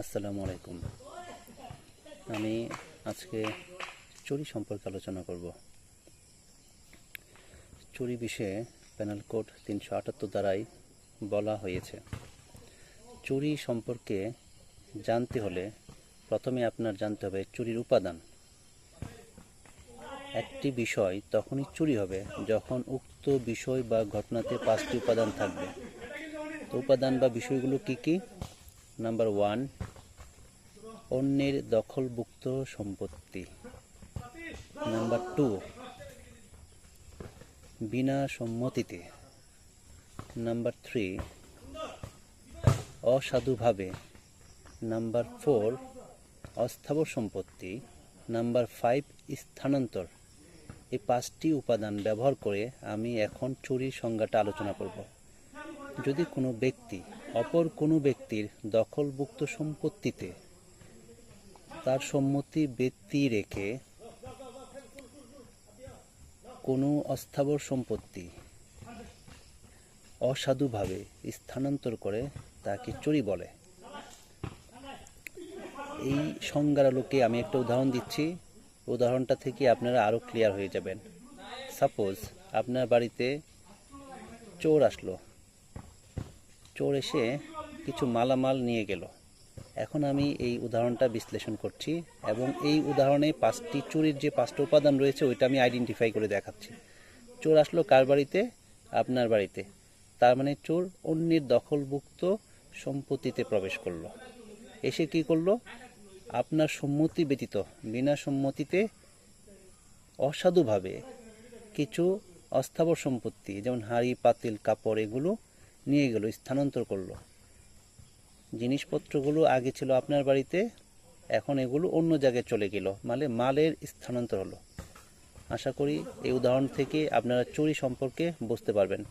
আসসালামু আলাইকুম। আমি আজকে চুরি সম্পর্কে আলোচনা করব। চুরি বিষয়ে পেনাল কোড 378 দ্বারাই বলা হয়েছে। চুরি সম্পর্কে জানতে হলে প্রথমে আপনার জানতে হবে চুরির উপাদান। একটি বিষয় তখনই চুরি হবে যখন উক্ত বিষয় বা ঘটনাতে 5টি উপাদান থাকবে। তো উপাদান বা বিষয়গুলো কি কি? নাম্বার 1, অন্যের দখলভুক্ত সম্পত্তি। নাম্বার 2, বিনা সম্মতিতে। নাম্বার 3, অসাধুভাবে। নাম্বার 4, অস্থাবর সম্পত্তি। নাম্বার 5, স্থানান্তর। এই 5টি উপাদান ব্যবহার করে আমি এখন চুরির সংজ্ঞাটা আলোচনা করব। যদি কোনো ব্যক্তি অপর কোনো ব্যক্তির দখলভুক্ত সম্পত্তিতে তার সম্মতি ব্যতি রেখে কোনো অস্থাবর সম্পত্তি অসাধুভাবে স্থানান্তর করে তাকে চুরি বলে। এই সংজ্ঞার আলোকে আমি একটা উদাহরণ দিচ্ছি। উদাহরণটা থেকে আপনারা আরও ক্লিয়ার হয়ে যাবেন। সাপোজ আপনার বাড়িতে চোর আসলো, চোর এসে কিছু মালামাল নিয়ে গেল। এখন আমি এই উদাহরণটা বিশ্লেষণ করছি এবং এই উদাহরণে চুরির যে 5টা উপাদান রয়েছে ওইটা আমি আইডেন্টিফাই করে দেখাচ্ছি। চোর আসলো কার বাড়িতে? আপনার বাড়িতে। তার মানে চোর অন্যের দখলভুক্ত সম্পত্তিতে প্রবেশ করলো। এসে কি করলো? আপনার সম্মতি ব্যতীত বিনা সম্মতিতে অসাধুভাবে কিছু অস্থাবর সম্পত্তি যেমন হাঁড়ি, পাতিল, কাপড় এগুলো নিয়ে গেল, স্থানান্তর করলো। জিনিসপত্রগুলো আগে ছিল আপনার বাড়িতে, এখন এগুলো অন্য জায়গায় চলে গেল, মানে মালের স্থানান্তর হলো। আশা করি এই উদাহরণ থেকে আপনারা চুরি সম্পর্কে বুঝতে পারবেন।